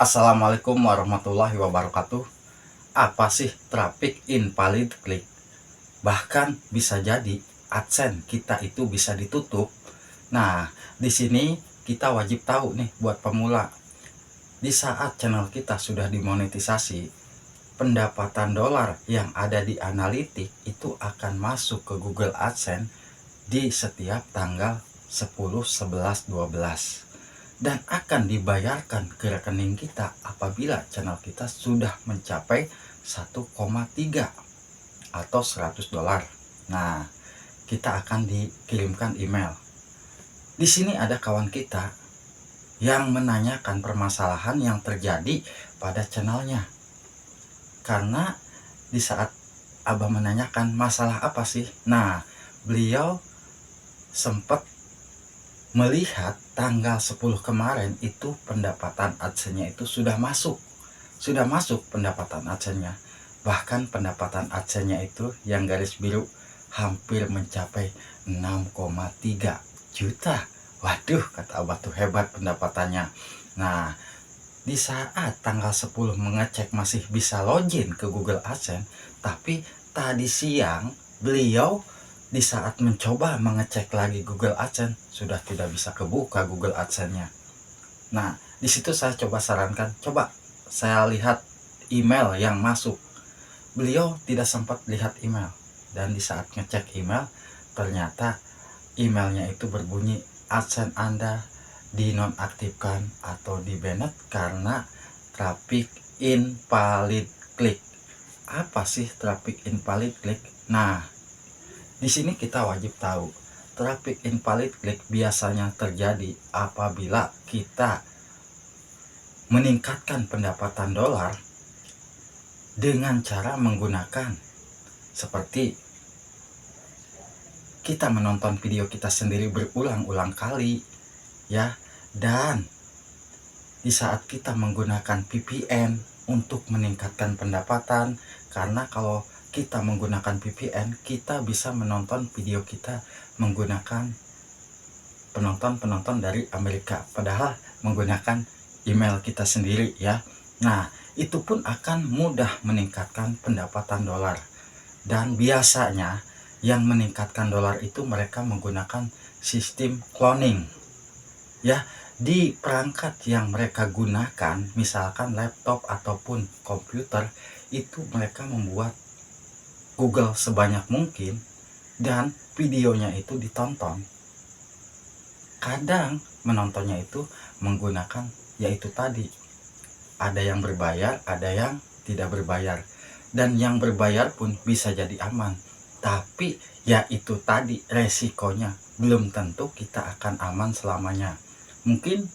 Assalamualaikum warahmatullahi wabarakatuh. Apa sih traffic invalid click? Bahkan bisa jadi AdSense kita itu bisa ditutup. Nah, di sini kita wajib tahu nih buat pemula. Di saat channel kita sudah dimonetisasi, pendapatan dolar yang ada di analitik itu akan masuk ke Google AdSense di setiap tanggal 10, 11, 12 dan akan dibayarkan ke rekening kita apabila channel kita sudah mencapai 1,3 atau 100 dolar. Nah, kita akan dikirimkan email. Di sini ada kawan kita yang menanyakan permasalahan yang terjadi pada channelnya. Karena di saat Abah menanyakan masalah apa sih? Nah, beliau sempat melihat tanggal 10 kemarin itu pendapatan AdSense-nya itu sudah masuk pendapatan AdSense-nya. Bahkan pendapatan AdSense-nya itu yang garis biru hampir mencapai 6,3 juta. Waduh, kata Abah tuh hebat pendapatannya. Nah, di saat tanggal 10 mengecek masih bisa login ke Google AdSense, tapi tadi siang beliau di saat mencoba mengecek lagi Google AdSense sudah tidak bisa kebuka Google AdSense-nya. Nah, di situ saya coba sarankan, coba saya lihat email yang masuk. Beliau tidak sempat lihat email, dan di saat ngecek email ternyata emailnya itu berbunyi AdSense Anda dinonaktifkan atau di-banned karena traffic invalid click. Apa sih traffic invalid click? Nah, di sini kita wajib tahu, traffic invalid click biasanya terjadi apabila kita meningkatkan pendapatan dolar dengan cara menggunakan seperti kita menonton video kita sendiri berulang-ulang kali, ya, dan di saat kita menggunakan VPN untuk meningkatkan pendapatan, karena kalau kita menggunakan VPN, kita bisa menonton video kita menggunakan penonton dari Amerika, padahal menggunakan email kita sendiri, ya. Nah, itu pun akan mudah meningkatkan pendapatan dolar. Dan biasanya yang meningkatkan dolar itu mereka menggunakan sistem cloning, ya. Di perangkat yang mereka gunakan, misalkan laptop ataupun komputer, itu mereka membuat Google sebanyak mungkin dan videonya itu ditonton. Kadang menontonnya itu menggunakan yaitu tadi, ada yang berbayar, ada yang tidak berbayar, dan yang berbayar pun bisa jadi aman, tapi ya itu tadi resikonya, belum tentu kita akan aman selamanya. Mungkin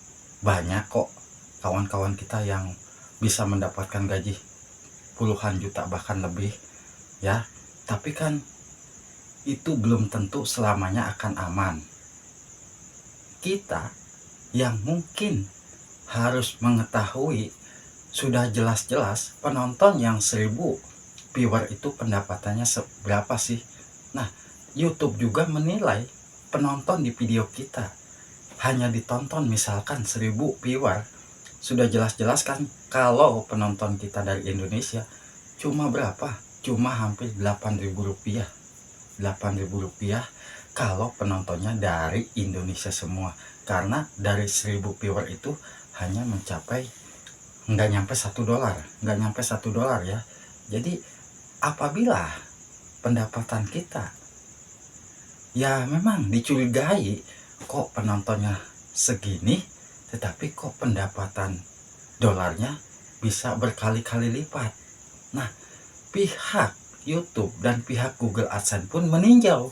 banyak kok kawan-kawan kita yang bisa mendapatkan gaji puluhan juta bahkan lebih, ya, tapi kan itu belum tentu selamanya akan aman. Kita yang mungkin harus mengetahui, sudah jelas-jelas penonton yang 1000 viewer itu pendapatannya seberapa sih. Nah, YouTube juga menilai penonton di video kita hanya ditonton misalkan 1000 viewer, sudah jelas-jelas kan kalau penonton kita dari Indonesia cuma berapa? Cuma hampir 8.000 rupiah. 8.000 rupiah kalau penontonnya dari Indonesia semua. Karena dari 1000 viewer itu hanya mencapai nggak nyampe 1 dolar. Nggak nyampe 1 dolar, ya. Jadi apabila pendapatan kita ya memang dicurigai, kok penontonnya segini tetapi kok pendapatan dolarnya bisa berkali-kali lipat. Nah, pihak YouTube dan pihak Google AdSense pun meninjau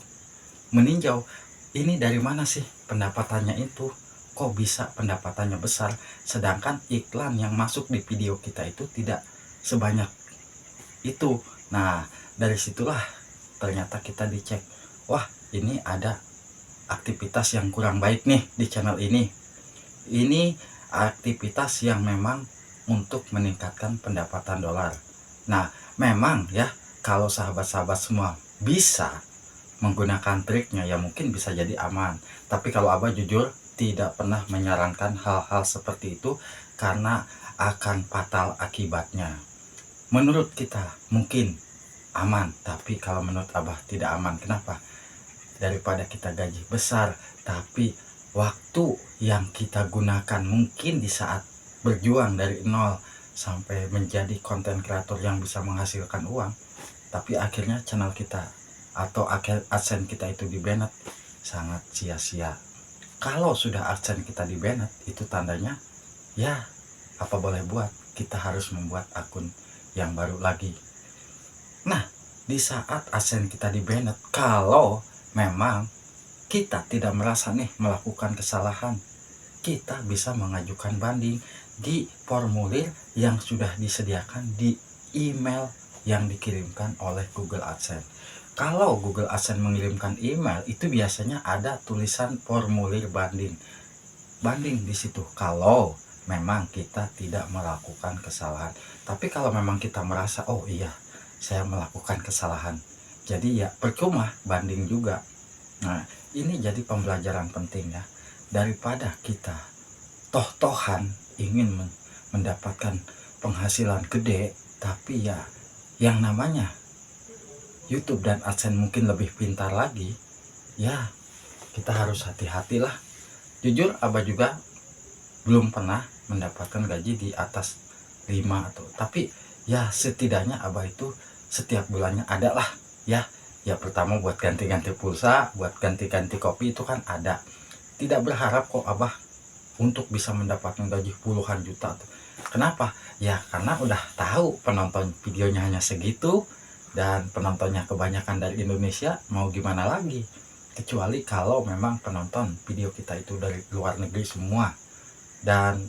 ini dari mana sih pendapatannya itu, kok bisa pendapatannya besar sedangkan iklan yang masuk di video kita itu tidak sebanyak itu. Nah, dari situlah ternyata kita dicek, wah ini ada aktivitas yang kurang baik nih di channel ini aktivitas yang memang untuk meningkatkan pendapatan dolar. Nah, memang ya, kalau sahabat-sahabat semua bisa menggunakan triknya ya mungkin bisa jadi aman. Tapi kalau Abah jujur tidak pernah menyarankan hal-hal seperti itu, karena akan fatal akibatnya. Menurut kita mungkin aman, tapi kalau menurut Abah tidak aman. Kenapa? Daripada kita gaji besar tapi waktu yang kita gunakan mungkin di saat berjuang dari nol sampai menjadi konten kreator yang bisa menghasilkan uang, tapi akhirnya channel kita atau AdSense kita itu di-banned, sangat sia-sia. Kalau sudah AdSense kita di-banned, itu tandanya ya apa boleh buat, kita harus membuat akun yang baru lagi. Nah, di saat AdSense kita di-banned, kalau memang kita tidak merasa nih melakukan kesalahan, kita bisa mengajukan banding di formulir yang sudah disediakan di email yang dikirimkan oleh Google AdSense. Kalau Google AdSense mengirimkan email, itu biasanya ada tulisan formulir banding. Banding di situ kalau memang kita tidak melakukan kesalahan. Tapi kalau memang kita merasa, oh iya, saya melakukan kesalahan, jadi ya percuma banding juga. Nah, ini jadi pembelajaran penting ya. Daripada kita toh-tohan ingin mendapatkan penghasilan gede, tapi ya yang namanya YouTube dan AdSense mungkin lebih pintar lagi, ya kita harus hati-hatilah. Jujur Abah juga belum pernah mendapatkan gaji di atas 5 atau, tapi ya setidaknya Abah itu setiap bulannya ada lah ya. Ya pertama buat ganti-ganti pulsa, buat ganti-ganti kopi itu kan ada. Tidak berharap kok Abah untuk bisa mendapatkan gaji puluhan juta. Kenapa? Ya karena udah tahu penonton videonya hanya segitu dan penontonnya kebanyakan dari Indonesia, mau gimana lagi. Kecuali kalau memang penonton video kita itu dari luar negeri semua. Dan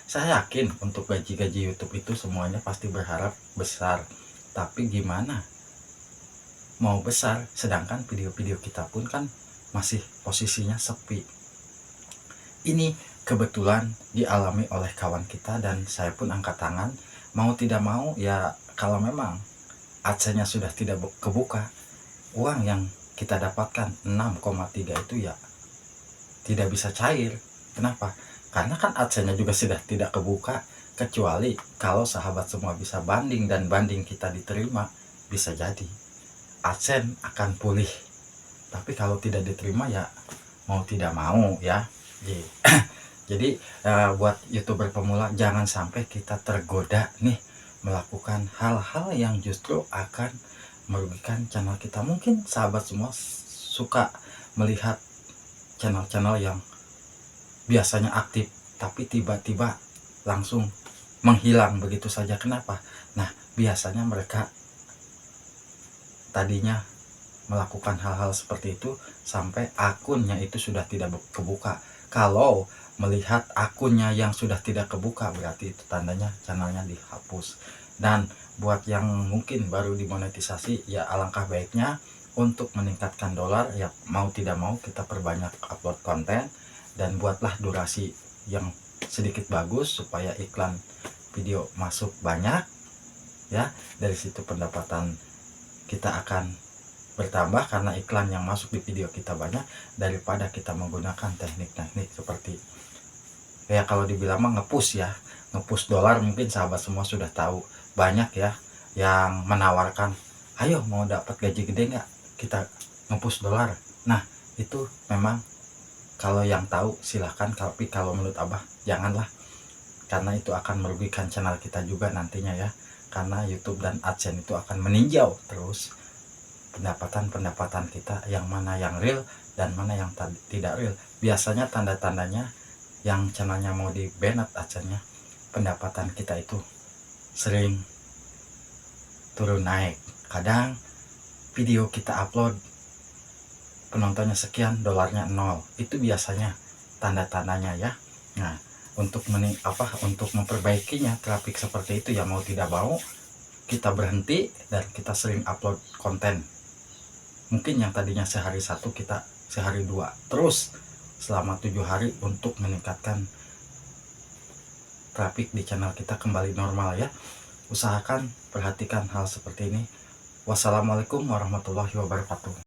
saya yakin untuk gaji-gaji YouTube itu semuanya pasti berharap besar. Tapi gimana mau besar sedangkan video-video kita pun kan masih posisinya sepi. Ini kebetulan dialami oleh kawan kita dan saya pun angkat tangan. Mau tidak mau ya, kalau memang AdSense-nya sudah tidak kebuka, uang yang kita dapatkan 6,3 itu ya tidak bisa cair. Kenapa? Karena kan AdSense-nya juga sudah tidak kebuka. Kecuali kalau sahabat semua bisa banding dan banding kita diterima, bisa jadi AdSense akan pulih. Tapi kalau tidak diterima ya mau tidak mau ya. Jadi buat YouTuber pemula, jangan sampai kita tergoda nih melakukan hal-hal yang justru akan merugikan channel kita. Mungkin sahabat semua suka melihat channel-channel yang biasanya aktif tapi tiba-tiba langsung menghilang begitu saja. Kenapa? Nah, biasanya mereka tadinya melakukan hal-hal seperti itu sampai akunnya itu sudah tidak kebuka. Kalau melihat akunnya yang sudah tidak kebuka, berarti itu tandanya channelnya dihapus. Dan buat yang mungkin baru dimonetisasi, ya alangkah baiknya untuk meningkatkan dolar, ya mau tidak mau kita perbanyak upload konten dan buatlah durasi yang sedikit bagus supaya iklan video masuk banyak ya. Dari situ pendapatan kita akan bertambah karena iklan yang masuk di video kita banyak, daripada kita menggunakan teknik-teknik seperti ya kalau dibilang mah ngepush ya, ngepush dolar. Mungkin sahabat semua sudah tahu banyak ya yang menawarkan, ayo mau dapat gaji gede nggak, kita ngepush dolar. Nah itu memang kalau yang tahu silahkan, tapi kalau menurut Abah janganlah, karena itu akan merugikan channel kita juga nantinya ya. Karena YouTube dan AdSense itu akan meninjau terus pendapatan-pendapatan kita, yang mana yang real dan mana yang tidak real. Biasanya tanda-tandanya yang channelnya mau di banned AdSense-nya, pendapatan kita itu sering turun naik. Kadang video kita upload penontonnya sekian, dolarnya 0, itu biasanya tanda-tandanya ya. Nah untuk untuk memperbaikinya traffic seperti itu ya mau tidak mau kita berhenti dan kita sering upload konten. Mungkin yang tadinya sehari 1 kita sehari 2 terus selama 7 hari untuk meningkatkan traffic di channel kita kembali normal ya. Usahakan perhatikan hal seperti ini. Wassalamualaikum warahmatullahi wabarakatuh.